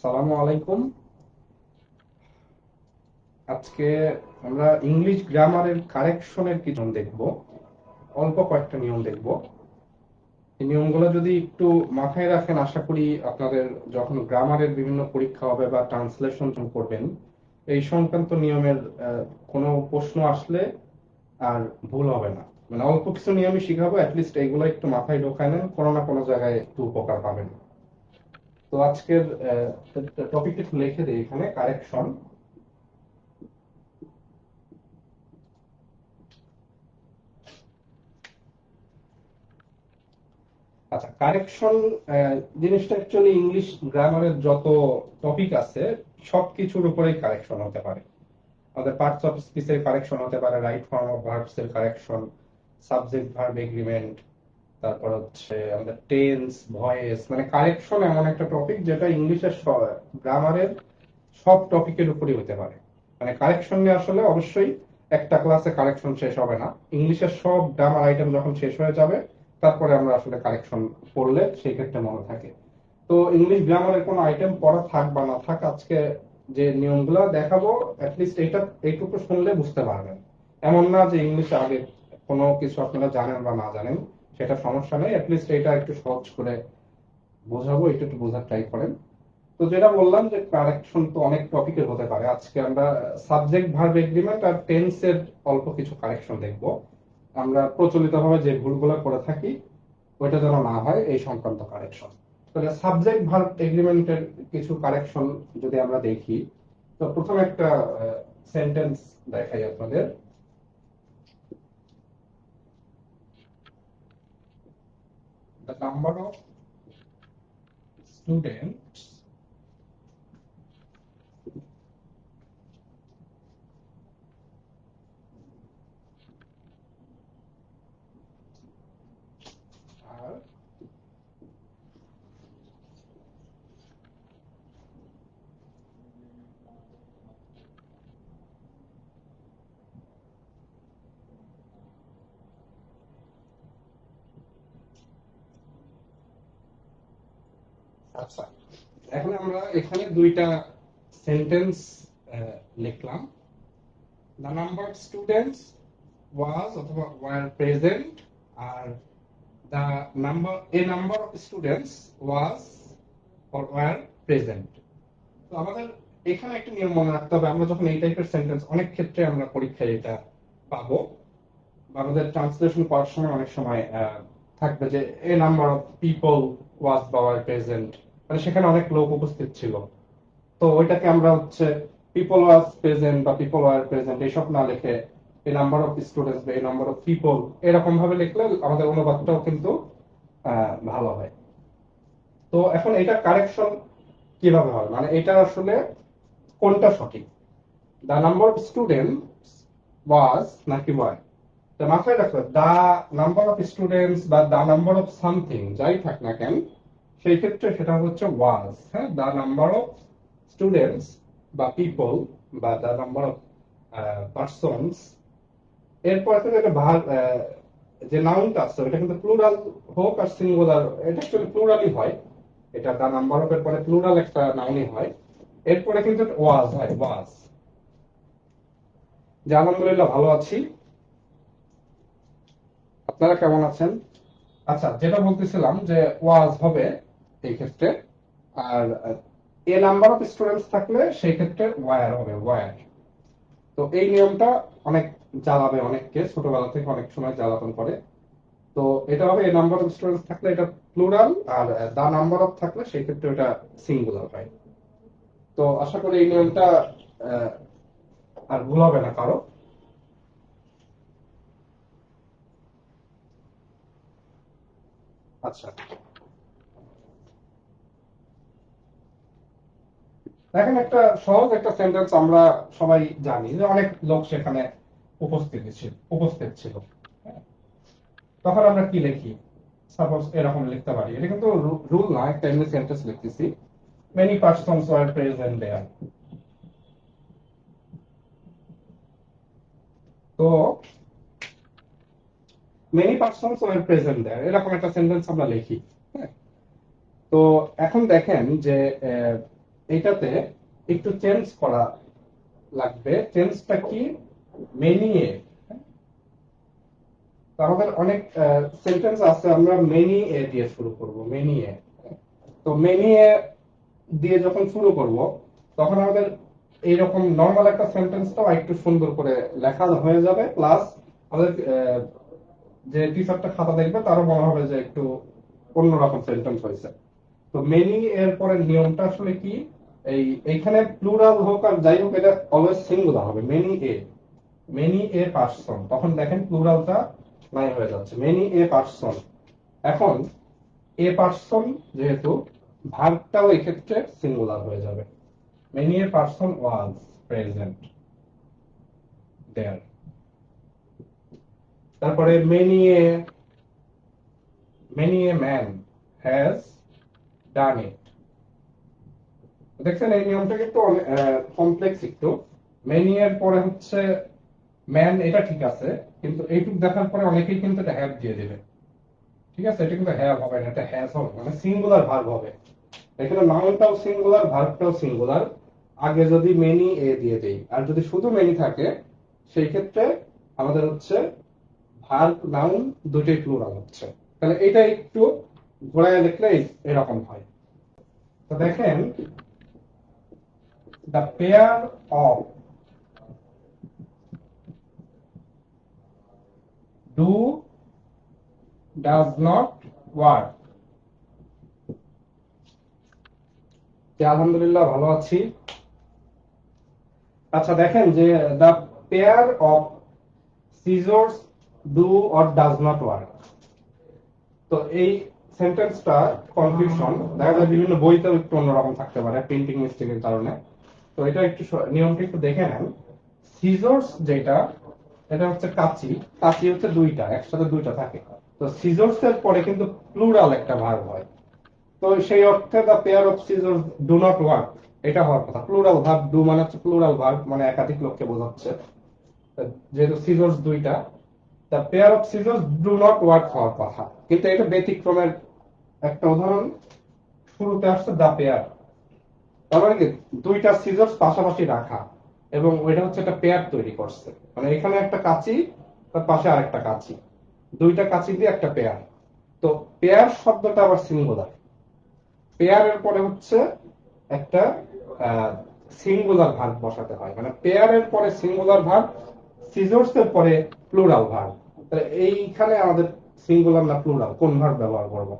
আসসালামু আলাইকুম। আজকে আমরা ইংলিশ গ্রামারের কারেকশনের কিছু নিয়ম দেখব। অল্প কয়েকটা নিয়ম দেখব। এই নিয়মগুলো যদি একটু মাথায় রাখেন, আশা করি আপনাদের যখন গ্রামারের বিভিন্ন পরীক্ষা হবে বা ট্রান্সলেশন করবেন, এই সংক্রান্ত নিয়মের কোনো প্রশ্ন আসলে আর ভুল হবে না। মানে অল্প কিছু নিয়মই শিখাবো, অ্যাটলিস্ট এইগুলো একটু মাথায় ঢোকায় নেন, কোনো না কোনো জায়গায় একটু উপকার পাবেন। তো আজকের টপিকটা একটু লিখে দিই এখানে, কারেকশন। আচ্ছা, কারেকশন জিনিসটা অ্যাকচুয়ালি ইংলিশ গ্রামারের যত টপিক আছে সবকিছুর উপরেই কারেকশন হতে পারে। আমাদের পার্টস অফ স্পিচের কারেকশন হতে পারে, রাইট ফর্ম অফ ভার্বস এর কারেকশন, সাবজেক্ট ভার্ব এগ্রিমেন্ট, তারপর হচ্ছে আমাদের টেন্স, ভয়েস। মানে কারেকশন এমন একটা টপিক যেটা ইংলিশের গ্রামারের সব টপিকের উপরই হতে পারে। মানে কারেকশন নিয়ে আসলে অবশ্যই একটা ক্লাসে কারেকশন শেষ হবে না। ইংলিশের সব গ্রামার আইটেম যখন শেষ হয়ে যাবে, তারপরে আমরা আসলে কারেকশন পড়লে সেই ক্ষেত্রে মনে থাকে। তো ইংলিশ গ্রামারের কোনো আইটেম পড়া থাক বা না থাক, আজকে যে নিয়মগুলো দেখাবো অ্যাটলিস্ট এইটুকু শুনলে বুঝতে পারবেন। এমন না যে ইংলিশে আগে কোনো কিছু আপনারা জানেন বা না জানেন, সেটা সমস্যা নেই, অ্যাটলিস্ট এটা একটু সহজ করে বোঝাবো, একটু একটু বোঝার ট্রাই করেন। তো যেটা বললাম যে কারেকশন তো অনেক টপিকের হতে পারে, আজকে আমরা সাবজেক্ট ভার্ব এগ্রিমেন্ট আর টেন্সের অল্প কিছু কারেকশন দেখব। আমরা প্রচলিতভাবে যে ভুলগুলো করে থাকি ওইটা যেন না হয়, এই সংক্রান্ত কারেকশন। তাহলে সাবজেক্ট ভার্ব এগ্রিমেন্টের কিছু কারেকশন যদি আমরা দেখি, তো প্রথমে একটা সেন্টেন্স দেখাই আপনাদের। The number of students are আচ্ছা, এখন আমরা এখানে দুইটা সেন্টেন্স লিখলাম। The number of students was অথবা were present, R the number of students was or were present। তো আমাদের এখানে একটা নিয়ম মনে রাখতে হবে, আমরা যখন এই টাইপের সেন্টেন্স, অনেক ক্ষেত্রে আমরা পরীক্ষায় এটা পাবো, বা আমাদের ট্রান্সলেশন করার সময় অনেক সময় থাকবে যে এ নাম্বার অফ পিপল ওয়াজ বা ওয়ার প্রেজেন্ট, মানে সেখানে অনেক লোক উপস্থিত ছিল। তো ওইটাকে আমরা হচ্ছে পিপল ওয়াজ প্রেজেন্ট বা পিপল ওয়ার প্রেজেন্ট এইসব না লিখে এ নাম্বার অফ স্টুডেন্টস বা এ নাম্বার অফ পিপল এরকম ভাবে লিখলে আমাদের অনুবাদটাও কিন্তু ভালো হয়। তো এখন এটা কারেকশন কিভাবে হয়, মানে এটা আসলে কোনটা সঠিক, দা নাম্বার অফ স্টুডেন্টস ওয়াজ নাকি ওয়ার। তো মাথায় রাখবে, দা নাম্বার অফ স্টুডেন্টস বা দা নাম্বার অফ সামথিং যাই থাক না কেন, সেই ক্ষেত্রে সেটা হচ্ছে ওয়াজ। হ্যাঁ, দা নাম্বার অফ স্টুডেন্টস বা পিপল বা দা নাম্বার অফ পার্সনস, এরপর থেকে একটা যে নাউনটা আছে এটা কিন্তু প্লুরাল হোক আর সিঙ্গুলার, এটা অ্যাকচুয়ালি প্লুরালই হয়। এটা দা নাম্বার অফ এর পরে প্লুরাল একটা নাউনই হয়, এরপরে কিন্তু ওয়াজ হয়, ওয়াজ। যে আলহামদুলিল্লাহ ভালো আছি, আপনারা কেমন আছেন? আচ্ছা, যেটা বলতেছিলাম যে ওয়াজ হবে এই ক্ষেত্রে, আর এ নাম্বার অফ স্টুডেন্টস থাকলে সেই ক্ষেত্রে ওয়ার হবে, ওয়ার। তো এই নিয়মটা অনেক জ্বালাবে অনেককে, ছোটবেলা থেকে অনেক সময় জ্বালাতন করে। তো এটা হবে এ নাম্বার অফ স্টুডেন্টস থাকলে এটা প্লুরাল, আর দা নাম্বার অফ থাকলে সেই ক্ষেত্রে এটা সিঙ্গুলার হয়। তো আশা করি এই নিয়মটা আহ, আর ভুল হবে না কারো। আচ্ছা, এখন একটা সহজ একটা সেন্টেন্স আমরা সবাই জানি যে অনেক লোক সেখানে উপস্থিত ছিল। হ্যাঁ, তখন আমরা কি লিখি? সাপোজ এরকম লিখতে পারি, এটা কিন্তু রুল না, একটা এমনি সেন্টেন্স লিখতেছি। মেনি পার্সনস ওয়ার প্রেজেন্ট দেয়ার। তো মেনি পার্সনস ওয়ার প্রেজেন্ট দেয়ার এরকম একটা সেন্টেন্স আমরা লিখি। হ্যাঁ, তো এখন দেখেন যে এইটাতে একটু চেঞ্জ করা লাগবে। চেঞ্জটা কি? Many a. আমাদের অনেক সেন্টেন্স আছে আমরা মেনি এ দিয়ে শুরু করব, মেনি এ। তো মেনি এ দিয়ে যখন শুরু করব তখন আমাদের এইরকম নর্মাল একটা সেন্টেন্সটাও একটু সুন্দর করে লেখা হয়ে যাবে, প্লাস আমাদের যে টিচারটা খাতা দেখবে তারও মনে হবে যে একটু অন্যরকম সেন্টেন্স হয়েছে। তো মেনি এর পরের নিয়মটা আসলে কি? এইখানে প্লুরাল হোক আর যাই হোক, এটা অলওয়েজ সিঙ্গুলার হবে। মেনি এ পার্সন, তখন দেখেন প্লুরালটা নাই হয়ে যাচ্ছে, মেনি এ পার্সন। এখন এ পার্সন যেহেতু, ভার্বটাও এক্ষেত্রে সিঙ্গুলার হয়ে যাবে। Many a person was present there. তারপরে many a man has done it. দেখছেন এই নিয়মটা কিন্তু কমপ্লেক্স একটু। মেনি এর পরে হচ্ছে ম্যান, এটা ঠিক আছে, কিন্তু এইটুক দেখার পরে অনেকেই কিন্তু এটা হ্যাভ দিয়ে দেবে। ঠিক আছে, এটা কিন্তু হ্যাভ হবে না, এটা হ্যাজ হবে, মানে সিঙ্গুলার ভার্ব হবে। এখানে নাউনটাও সিঙ্গুলার, ভার্বটাও সিঙ্গুলার। আগে যদি মেনি এ দিয়ে দেই, আর যদি শুধু মেনি থাকে সেই ক্ষেত্রে আমাদের হচ্ছে ভার্ব নাউন দুটোই প্লুরাল হচ্ছে। তাহলে এটা একটু ঘোরায় লিখলে এরকম হয়। তো দেখেন, the pair of do does not work. আলহামদুলিল্লাহ ভালো আছি। আচ্ছা দেখেন যে the pair of scissors do or does not work. তো এই সেন্টেন্সটা কনফিউশন, দেখা যায় বিভিন্ন বইতেও একটু অন্যরকম থাকতে পারে প্রিন্টিং মিস্টেকের কারণে। তো এটা একটু নিয়মটা একটু দেখে নেন। সিজর্স যেটা, এটা হচ্ছে কাঁচি। কাঁচি হচ্ছে দুইটা, একসাথে দুইটা থাকে। তো সিজর্স এর পরে কিন্তু প্লুরাল একটা ভার্ব হয়। তো সেই অর্থে the pair of scissors do not work, এটা হওয়ার কথা। প্লুরাল ভার্ব, ডু মানে হচ্ছে প্লুরাল ভার্ব, মানে একাধিক লোককে বোঝাচ্ছে। যেহেতু সিজর্স দুইটা, the pair of scissors do not work হওয়ার কথা, কিন্তু এটা ব্যতিক্রমের একটা উদাহরণ। শুরুতে আসছে দ্য পেয়ার, তার মানে কি দুইটা সিজর্স পাশাপাশি রাখা, এবং ওইটা হচ্ছে একটা পেয়ার তৈরি করছে। মানে এখানে একটা কাঁচি, তার পাশে আরেকটা কাঁচি, দুইটা কাঁচি দিয়ে একটা পেয়ার। তো পেয়ার শব্দটা আবার সিঙ্গুলার। পেয়ারের পরে হচ্ছে একটা সিঙ্গুলার ভার্ব বসাতে হয়, মানে পেয়ারের পরে সিঙ্গুলার ভার্ব, সিজর্স এর পরে প্লুরাল ভার্ব। তাহলে এইখানে আমাদের সিঙ্গুলার না প্লুরাল কোন ভার্ব ব্যবহার করব?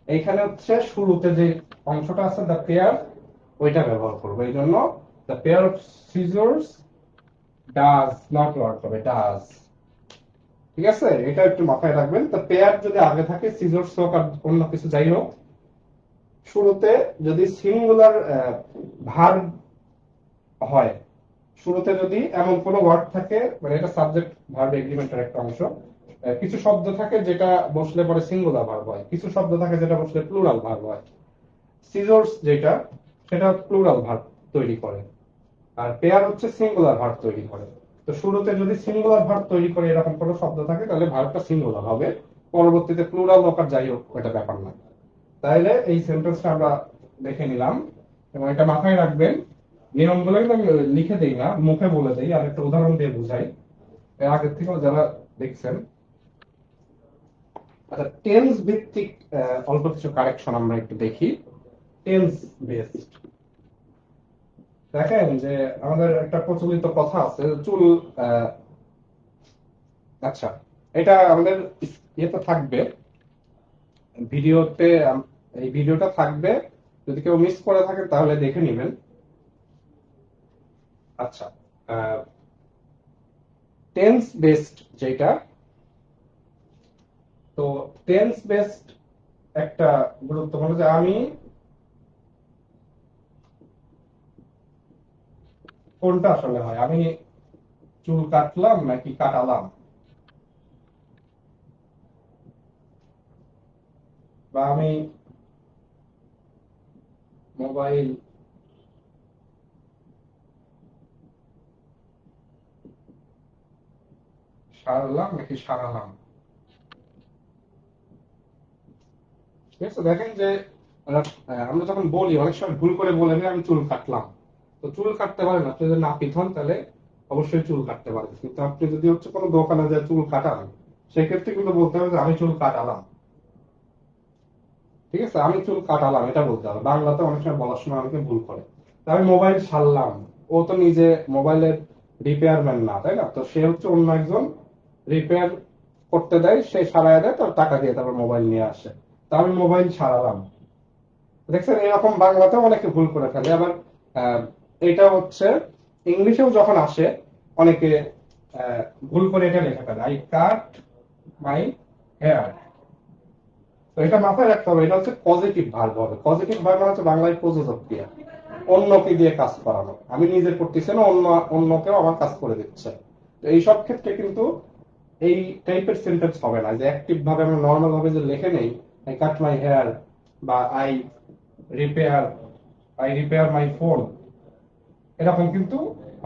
এইখানে হচ্ছে শুরুতে যে অংশটা আছে দ্য পেয়ার, ওইটা ব্যবহার করবো। এই জন্য the pair of scissors does not work হবে, ডাজ। ঠিক আছে, এটা একটু মাথায় রাখবেন। তো পেয়ার যদি আগে থাকে, সিজর্স হোক আর অন্য কিছু যাই হোক, শুরুতে যদি সিঙ্গুলার ভার্ব হয়, শুরুতে যদি এমন কোন ওয়ার্ড থাকে, মানে এটা সাবজেক্ট ভার্ব এগ্রিমেন্টের একটা অংশ, কিছু শব্দ থাকে যেটা বসলে পরে সিঙ্গুলার ভার্ব হয়, কিছু শব্দ থাকে যেটা বসলে প্লুরাল ভার্ব হয়। সিজর্স যেটা, সেটা প্লুরাল ভার্ব তৈরি করে, আর পেয়ার হচ্ছে সিঙ্গুলার ভার্ব তৈরি করে। তো শুরুতে যদি সিঙ্গুলার ভার্ব তৈরি করে এরকম কোনো শব্দ থাকে, তাহলে ভার্বটা সিঙ্গুলার হবে। পরবর্তীতে প্লুরাল হোক আর যাই হোক, ওটা ব্যাপার না। তাহলে এই সেন্টেন্সটা আমরা দেখে নিলাম, এবং এটা মাথায় রাখবেন। নিয়মগুলো কিন্তু আমি লিখে দিই না, মুখে বলে দিই, আর একটা উদাহরণ দিয়ে বুঝাই, এর আগের থেকেও যারা দেখছেন। আচ্ছা, টেন্স ভিত্তিক অল্প কিছু কারেকশন আমরা একটু দেখি। টেন্স বেসড, দেখেন যে আমাদের একটা প্রচলিত কথা আছে, চুল আচ্ছা, এটা আমাদের ইয়েতে থাকবে, ভিডিওতে, এই ভিডিওটা থাকবে। যদি কেউ মিস করে থাকে তাহলে দেখে নেবেন। আচ্ছা, টেন্স বেসড যেটা, তো টেন্স বেসড একটা গুরুত্বপূর্ণ, যে আমি কোনটা আসলে হয়, আমি চুল কাটলাম নাকি কাটালাম, বা আমি মোবাইল সারলাম নাকি সারালাম। ঠিক আছে, দেখেন যে আমরা যখন বলি অনেক সময় ভুল করে বলে আমি চুল কাটলাম, তো চুল কাটতে পারেন আপনি যদি নাপিত হন তাহলে অবশ্যই চুল কাটতে পারেন, কিন্তু আপনি যদি হচ্ছে কোনো দোকানে যে চুল কাটান সেক্ষেত্রে কিন্তু বলতে হবে যে আমি চুল কাটালাম। ঠিক আছে, আমি চুল কাটালাম এটা বলতে হবে। বাংলাতে অনেক সময় বলার সময় অনেকে ভুল করে। আমি মোবাইল সারলাম, ও তো নিজে মোবাইলের রিপেয়ারম্যান না, তাই না? তো সে হচ্ছে অন্য একজন রিপেয়ার করতে দেয়, সে সারায় দেয়, তার টাকা দিয়ে তারপর মোবাইল নিয়ে আসে। তা আমি মোবাইল সারালাম। দেখছেন, এরকম বাংলাতেও অনেকে ভুল করে ফেলে। আবার আহ, এটা হচ্ছে ইংলিশেও যখন আসে অনেকে আহ, ভুল করে এটা লেখা ফেলে, আই কাট মাই হেয়ার। তো এটা মাথায় রাখতে হবে, এটা হচ্ছে পজিটিভ ভার্ব হবে। পজিটিভ ভার্ব হচ্ছে বাংলায় প্রযোজক ক্রিয়া, অন্যকে দিয়ে কাজ করানো। আমি নিজে করতেছি না, অন্যকেও আমার কাজ করে দিচ্ছে। তো এইসব ক্ষেত্রে কিন্তু এই টাইপের সেন্টেন্স হবে না, যে অ্যাক্টিভ ভাবে আমরা নর্মাল ভাবে যে লিখে নেই আই কাট মাই হেয়ার বা repair I repair my phone, এরকম কিন্তু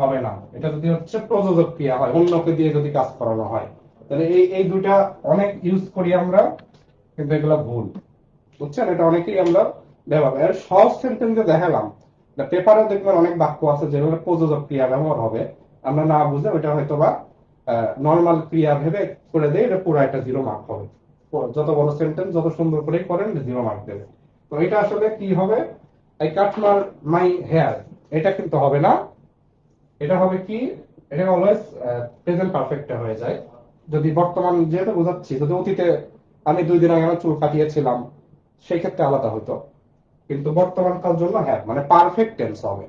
হবে না। এটা যদি হচ্ছে প্রযোজক ক্রিয়া হয়, অন্যকে দিয়ে যদি কাজ করানো হয়, তাহলে এই এই দুটা অনেক ইউজ করি আমরা, কিন্তু এগুলো ভুল। বুঝছেন, এটা অনেকেই আমরা ব্যবহার করি। আর সহজ সেন্টেন্সে দেখালাম, পেপারে দেখবেন অনেক বাক্য আছে যেগুলো প্রযোজক ক্রিয়া ব্যবহার হবে, আমরা না বুঝে ওইটা হয়তো বা নর্মাল ক্রিয়া ভেবে করে দেয়, এটা পুরো একটা 0 মার্ক হবে। যত বড় সেন্টেন্স যত সুন্দর করে করেন 0 মার্ক দেবে। তো এটা আসলে কি হবে, আই কাট মাই হেয়ার, এটা কিন্তু হবে না। এটা হবে কি, এটা অলওয়েজ প্রেজেন্ট পারফেক্টে হয়ে যায়। যদি বর্তমান যেহেতু বোঝাচ্ছি, যদি অতীতে আমি 2 দিন আগে আমার চুল কাটিয়েছিলাম সেই ক্ষেত্রে আলাদা হতো, কিন্তু বর্তমান কাল জন্য হ্যাঁ মানে পারফেক্ট টেন্স হবে।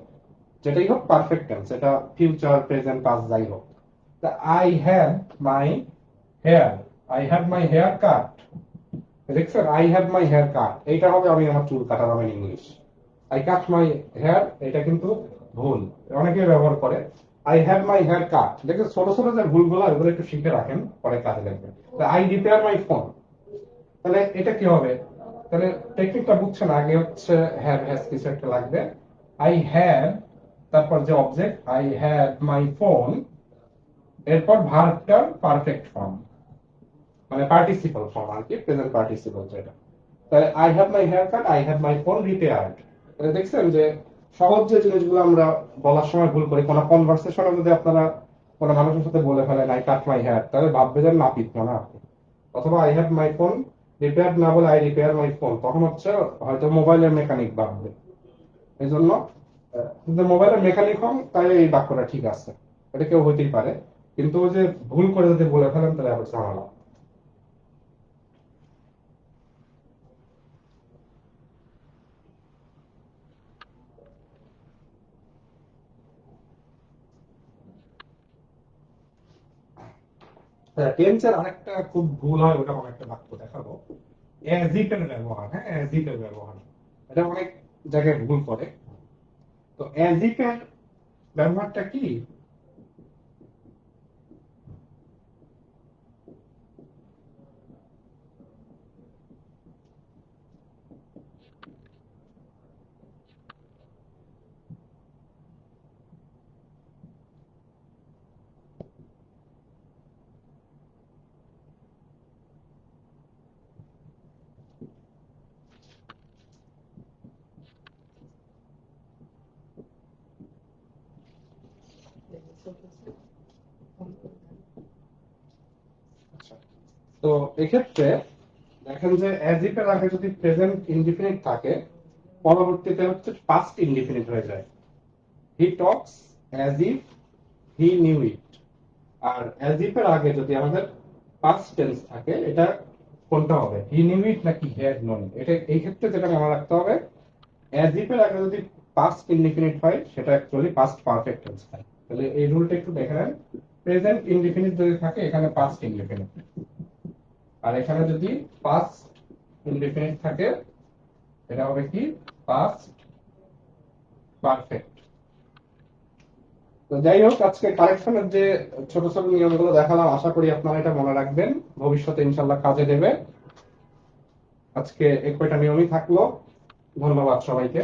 যেটাই হোক পারফেক্ট টেন্স, এটা ফিউচার প্রেজেন্ট পাস্ট যাই হোক। I have my hair, I have my hair cut. দেখছেন, I have my hair cut, এইটা হবে আমি আমার চুল কাটালাম in English. I cut my hair, এটা কিন্তু ভুল, অনেকে ব্যবহার করে। I have my hair cut, দেখেন ছোট ছোট যে ভুলগুলো ওগুলো একটু শিখে রাখেন, পরে কাজে লাগবে। আই রিপেয়ার মাই ফোন, তাহলে এটা কি হবে? তাহলে টেকনিকটা বুঝছেন, আগে হচ্ছে হ্যাভ হ্যাজ কিছু একটা লাগবে, আই হ্যাভ, তারপর যে object I have my phone, এরপর ভার্বটার পারফেক্ট ফর্ম, মানে পার্টিসিপল ফর্ম আর কি, প্রেজেন্ট পার্টিসিপল যেটা। তাহলে I have my hair cut, I have my phone repaired. তাহলে দেখছেন যে সহজ যে জিনিসগুলো আমরা বলার সময় ভুল করি, কোনো কনভারসেশনে যদি আপনারা কোনো মানুষের সাথে বলে ফেলেন আই কাট মাই হেয়ার, তাহলে ভাববে যে নাপিত না আপনি। অথবা I have my phone repair না বলে আই রিপেয়ার মাই ফোন, তখন হচ্ছে হয়তো মোবাইলের মেকানিক ভাববে। এই জন্য যদি মোবাইলের মেকানিক হন তাহলে এই বাক্যটা ঠিক আছে, এটা কেউ হইতেই পারে। কিন্তু ওই যে ভুল করে যদি বলে ফেলেন তাহলে হচ্ছে ঝামেলা। টেন্সের আরেকটা খুব ভুল হয়, ওটা একটা বাক্য দেখাবো, অ্যাজ ইফ এর ব্যবহার। হ্যাঁ, অ্যাজ ইফ এর ব্যবহার, এটা অনেক জায়গায় ভুল করে। তো অ্যাজ ইফ এর ব্যবহারটা কি? আচ্ছা, তো এক্ষেত্রে দেখেন যে অ্যাজ ইফ এর আগে যদি প্রেজেন্ট ইনডিফিনিট থাকে, পরবর্তীতে হচ্ছে পাস্ট ইনডিফিনিট হয়ে যায়। He talks as if he knew it. আর অ্যাজ ইফ এর আগে যদি আমাদের পাস্ট টেন্স থাকে, এটা কোনটা হবে, হি নিউ ইট নাকি হ্যাড নন? এটা এই ক্ষেত্রে যেটা মনে রাখতে হবে, অ্যাজ ইফ এর আগে যদি পাস্ট ইনডিফিনিট হয় সেটা অ্যাকচুয়ালি পাস্ট পারফেক্ট টেন্স হয়। তাহলে এই রুলটা একটু দেখে নেন, প্রেজেন্ট ইনডিফিনিট যদি থাকে এখানে পাস্ট ইনডিফিনিট, আর এখানে যদি পাস্ট ইনডিফিনিট থাকে এটা হবে কি, পাস্ট পারফেক্ট। তো যাই হোক, আজকে কারেকশনের যে ছোট ছোট নিয়মগুলো দেখালাম, আশা করি আপনারা এটা মনে রাখবেন, ভবিষ্যতে ইনশাল্লাহ কাজে দেবে। আজকে এক কয়টা নিয়মই থাকলো। ধন্যবাদ সবাইকে।